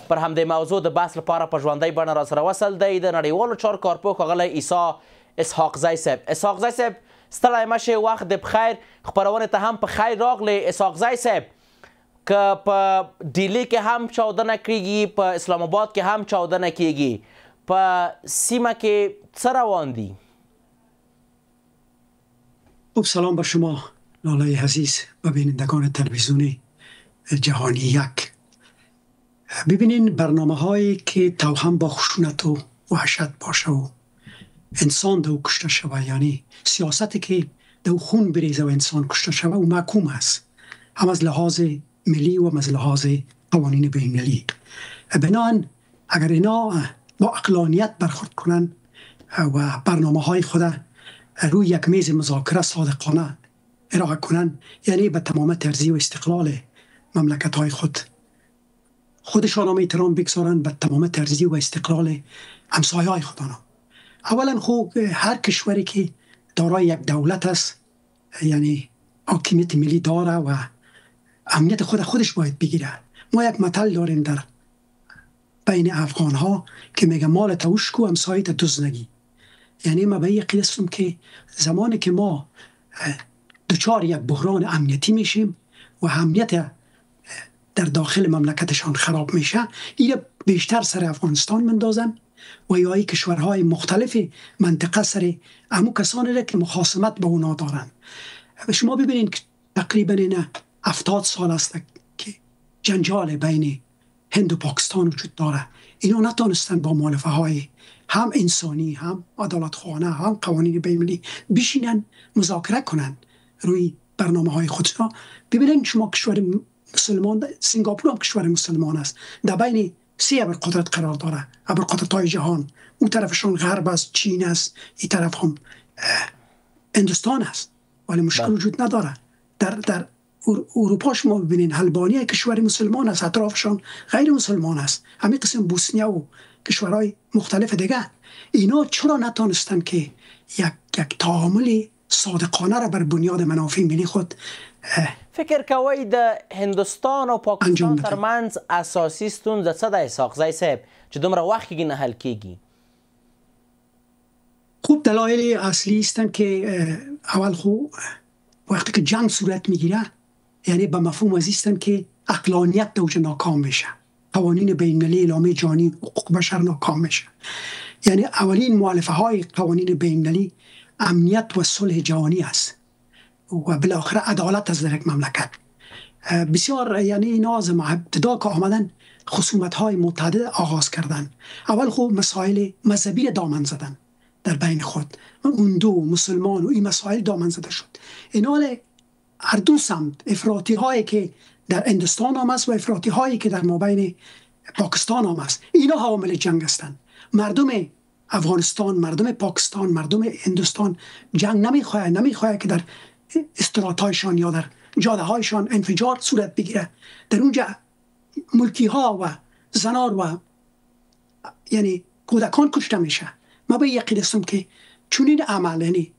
پر همدې موضوع د بحث لپاره په ژوندۍ بڼه راسره وصل دی د نړیوالو چارو کارپوه ښاغلی عیسی اسحاقزی صاحب. اسحاقزی صاحب ستړی مه شئ، وخت د بخیر، خپرونې ته هم په خیر راغلی. اسحاقزی صاحب که په ډیلی کې هم چاودنه کیږي، په اسلام آباد کې هم چاودنه کیږي، په سیمه کې څه روان دي؟ خب سلام به شما لالای عزیز و بینندگان تلویزیون جهانی یک. ببینین برنامه هایی که توهم با خشونت و وحشت باشه و انسان دو کشته شوه، یعنی سیاستی که دو خون بریزه و انسان کشته شوه و محکوم است، هم از لحاظ ملی و از لحاظ قوانین بین المللی. بنابراین اگر اینا با عقلانیت برخورد کنن و برنامه های خود روی یک میز مذاکره صادقانه ارائه کنن، یعنی به تمام ارضی و استقلال مملکت های خودشان هم احترام بگذارن، به تمام ارضی و استقلال همسایه های خودشان. اولا خوب هر کشوری که دارای یک دولت است، یعنی حاکمیت ملی داره و امنیت خودش باید بگیره. ما یک مثل داریم در بین افغان ها که میگه مال توش کو همسایت دوز نگی. یعنی ما به این عقیده هستم که زمانی که ما دچار یک بحران امنیتی میشیم و امنیت در داخل مملکتشان خراب میشه، این بیشتر سر افغانستان مندازن و یا کشورهای مختلف منطقه سر امو کسانی را که مخاصمت با اونا دارن. شما ببینید که تقریبا این 70 سال است که جنجال بین هند و پاکستان وجود داره. اینا نتونستن با مؤلفه های هم انسانی، هم عدالتخانه، هم قوانین بین المللی بشینن مذاکره کنن روی برنامه های خودشون. ببینید شما کشور مسلمان، سنگاپور هم کشور مسلمان است، در بین 3 ابرقدرت قرار داره، ابرقدرت های جهان. اون طرفشون غرب است، چین است، این طرف هم هندوستان است، ولی مشکل وجود نداره. در اروپا شما ببینید البانیا کشور مسلمان است، اطرافشان غیر مسلمان است، همین قسم بوسنیا و کشورهای مختلف دیگه. اینا چرا نتونستن که یک تعامل صادقانه را بر بنیاد منافع ملی خود فکر کوئ د هندوستان او پاکستان ترمنځ اساسي ستونزه څه ده اسحاقزی صاحب چې دومره وخت کېږي نه حل کېږي؟ خوب دلایل اصلی هستند که اول خو وقتی که جنگ صورت میگیره، یعنی به مفهوم از هستند که عقلانیت دوجه ناکام میشه، قوانین بین المللی، اعلامیه جهانی حقوق بشر ناکام میشه. یعنی اولین مؤلفه های قوانین بین المللی امنیت و صلح جهانی است و بالاخره عدالت از در یک مملکت. بسیار یعنی اینا از ابتدا که آمدن خصومت های متعدد آغاز کردن. اول خود مسائل مذهبی دامن زدن در بین خود، هندو مسلمان و این مسائل دامن زده شد. اینا هر دو سمت افراطی هایی که در هندوستان هم است و افراطی هایی که در مابین پاکستان هم است، اینا حامل جنگ هستند. مردم افغانستان، مردم پاکستان، مردم هندوستان جنگ نمیخواه که در استراتایشان یا در جاده هایشان انفجار صورت بگیره، در اونجا ملکی ها و زنار و یعنی کودکان کشته میشه. ما به یقین هستم که چون این عمل، یعنی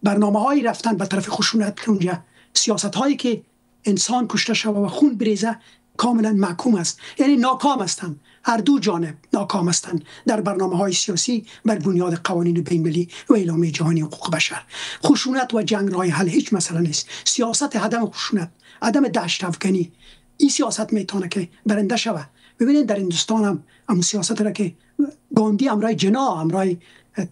برنامه هایی رفتن به طرف خشونت، که اونجا سیاست هایی که انسان کشته شده و خون بریزه کاملا محکوم است، یعنی ناکام هستند. هر دو جانب ناکام هستند در برنامه های سیاسی بر بنیاد قوانین بین المللی و اعلامیه جهانی حقوق بشر. خشونت و جنگ راه حل هیچ مسئله نیست. سیاست عدم خشونت، عدم دشت افکنی، این سیاست میتونه که برنده شود. ببینید در هندوستان هم سیاست را که گاندی امرای جنا، امرای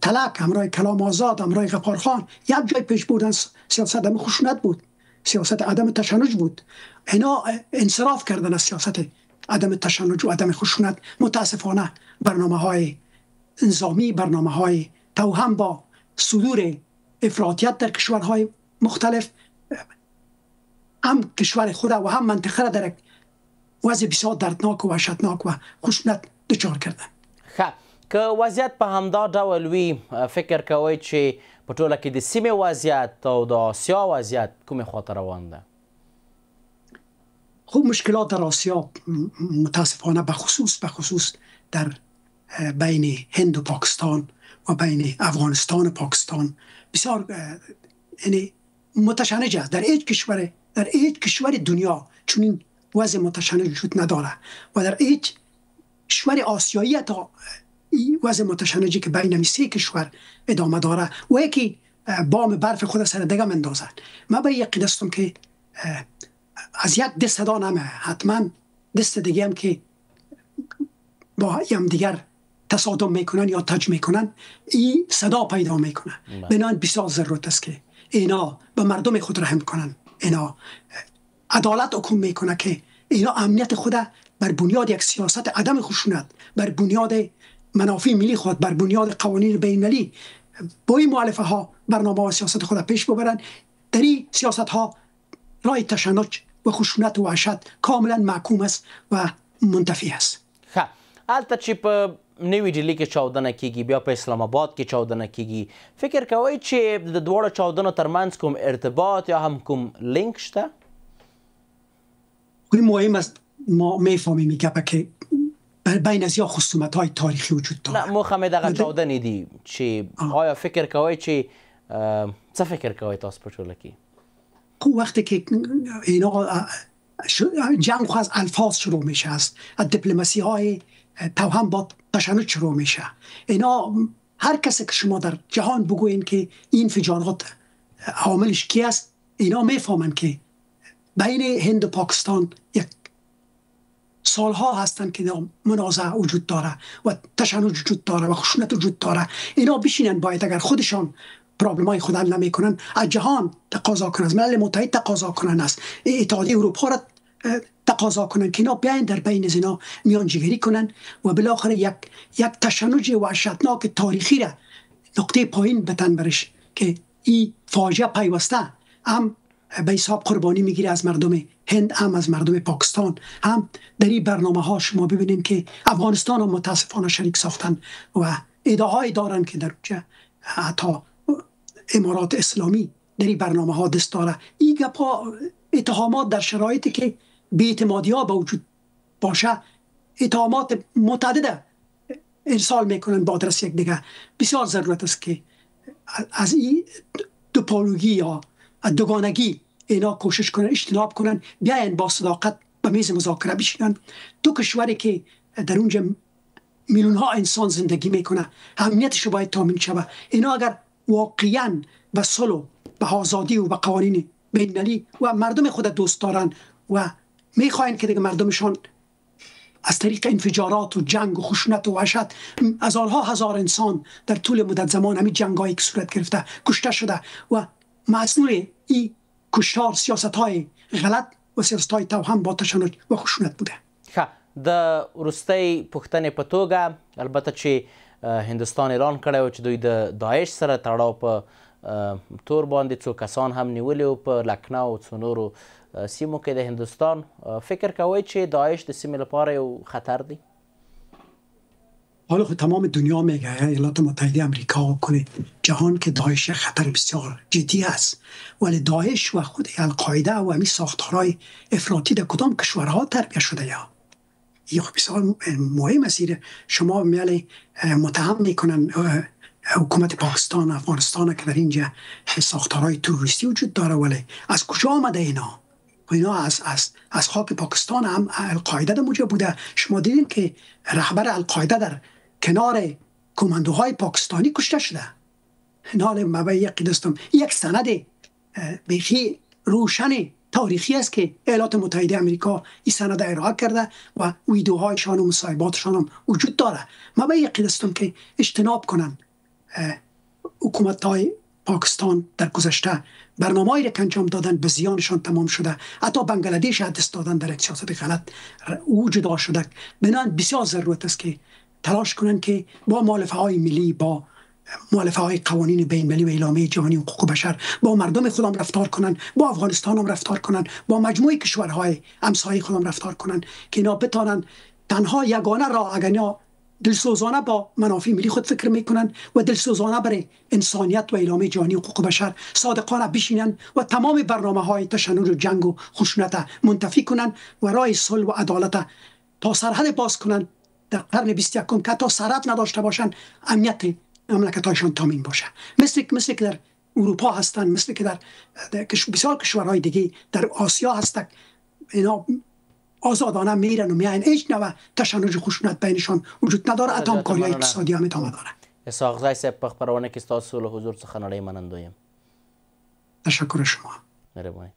طلاق، امرای کلام آزاد، امرای غفارخان یک جای پیش بردن، سیاست عدم خشونت بود، سیاست عدم تشنج بود. اینا انصراف کردن از سیاست عدم تشنج و عدم خشونت. متاسفانه برنامه های انظامی، برنامه های توهم با صدور افراطیت در کشورهای مختلف هم کشور خود و هم منطقه را در وضع بسیار دردناک و وحشتناک و خشونت دچار کردن. خب که وضعیت په همدا ډول وي، فکر کوئ چې په ټوله کې د سیمې وضعیت او د آسیا وضعیت کومې خواته روان ده؟ خوب مشکلات در آسیا متاسفانه به خصوص در بین هند و پاکستان و بین افغانستان و پاکستان بسیار یعنی متشنج است. در هیچ کشور دنیا چون این وضع متشنج وجود نداره و در هیچ کشور آسیایی تا وضع متشنجی که بین 3 کشور ادامه داره و یکی بام برف خود سر دیگه مندازن. من به یقین هستم که از یک دست دا نمه، حتما دست دیگه هم که با هم دیگر تصادم میکنن یا تج میکنن این صدا پیدا میکنه. بنابراین بسیار ضرورت است که اینا به مردم خود رحم کنن، اینا عدالت حکم میکنه که اینا امنیت خود بر بنیاد یک سیاست عدم خشونت، بر بنیاد منافع ملی خود، بر بنیاد قوانین بین المللی با این مؤلفه ها برنامه و سیاست خود پیش ببرن. در این سیاست ها رای تشنج و خشونت و وحشت کاملا محکوم است و منتفی است. خب البته چې په نوې ډیلي کې چاودنه کیږي، بیا په اسلام آباد کې چاودنه کیږي، فکر کوئ چې د دواړو چاودنو ترمنځ کوم ارتباط یا هم کوم لینک شته؟ این مهم است ما میفهمیم که بین از یا خصومت‌های تاریخی وجود داره. نه مخمه دغه چاودنې دي چې آیا فکر کوئ چې څه فکر کوئ تاسو په ټوله کې؟ وقتی که اینا جنگ خو از الفاظ شروع میشه، از دیپلماسی های توهم با تشنج شروع میشه. اینا هر کسی که شما در جهان بگوین که این انفجارات عاملش کی است، اینا میفهمن که بین هند و پاکستان یک سالها هستن که منازعه وجود داره و تشنج وجود داره و خشونت وجود داره. اینا بشینن باید اگر خودشان پرابلمای خود حل نمیکنن از جهان تقاضا کنن، از ملل متحد تقاضا کنن، از اتحادیه اروپا را تقاضا کنن که اینا بیاین در بین اینا میانجیگری کنن و بالاخره یک تشنج وحشتناک تاریخی را نقطه پایین بتن برش که این فاجعه پیوسته هم به حساب قربانی میگیره از مردم هند، هم از مردم پاکستان. هم در این برنامه ها شما ببینید که افغانستان هم متاسفانه شریک ساختن و ادعاهایی دارن که در اونجا حتی امارات اسلامی در این برنامه ها دست داره. این گپا اتهامات در شرایطی که بی‌اعتمادی ها به وجود باشه، اتهامات متعدد ارسال میکنن با آدرس یک دیگه. بسیار ضرورت است که از این دوپولوژی یا دوگانگی اینا کوشش کنن، اجتناب کنن، بیاین با صداقت به میز مذاکره بشینن. دو کشوری که در اونجا میلیون ها انسان زندگی میکنه، امنیتش رو باید تامین شود. اینا اگر واقعا به صلح، به آزادی و به قوانین بین‌المللی و مردم خود دوست دارن و میخواین که دیگه مردمشان از طریق انفجارات و جنگ و خشونت و وحشت از آنها هزار انسان در طول مدت زمان همین جنگایی که صورت گرفته کشته شده و مسئول این کشتار سیاست‌های غلط و سیاست‌های توهم با تشنج و خشونت بوده. د وروستۍ پوښتنې په توګه البته چې هندوستان اعلان کړی و چې دوی د داعش سره تړاو په تور باندې څو کسان هم نیولي و په لکنو او څو نورو سیمو کې د هندوستان. فکر کوئ چې داعش د سیمې لپاره یو خطر دی؟ حالا خود تمام دنیا میگه، ایالات متحده امریکا و کل جهان که داعش خطر بسیار جدی است، ولی داعش و خود القاعده و همین ساختارهای افراطی در کدام کشورها تربیت شده یا این بسیار مهم است. شما میل متهم میکنن حکومت پاکستان، افغانستان که در اینجا ساختارهای تروریستی وجود داره، ولی از کجا آمده اینا؟ و اینا از خاک پاکستان هم القاعده در موجه بوده. شما دیدین که رهبر القاعده در کنار کماندوهای پاکستانی کشته شده. نال ما یقین دستم یک سند بیخی روشن تاریخی است که ایالات متحده امریکا این سند ارائه کرده و ویدیوهایشان و مصاحباتشان هم وجود داره. ما به یقین دستم که اجتناب کنن حکومت‌های پاکستان در گذشته برنامه‌ای را که انجام دادن به زیانشان تمام شده. حتی بنگلادیش دست دادن در یک سیاست غلط او جدا شده. بنابراین بسیار ضرورت است که تلاش کنن که با مؤلفه‌های ملی، با مؤلفه‌های قوانین بین‌المللی و اعلامیه جهانی حقوق بشر با مردم خودم رفتار کنن، با افغانستان هم رفتار کنن، با مجموعه کشورهای همسایه خودم رفتار کنن که اینا بتانن تنها یگانه راه اگر دلسوزانه با منافع ملی خود فکر میکنن و دلسوزانه برای انسانیت و اعلامیه جهانی حقوق بشر صادقانه بشینن و تمام برنامه‌های تشنج و جنگ و خشونت منتفی کنن و راه صلح و عدالت تا سرحد باز کنن در قرن 21 که تا سرحد نداشته باشن امنیت مملکت‌هایشان تامین باشه. مثل که در اروپا هستن، مثل که در بسیار کشورهای دیگه در آسیا هستن. اینا آزادانه میرن و میاین، هیچ نوع تشنج خشونت بینشان وجود نداره. حتی همکاری اقتصادی هم ادامه داره. اسحاق زی صاحب په خپرونه کې ستاسو له حضور څخه نړۍ منندویم. تشکر شما. مهرباني.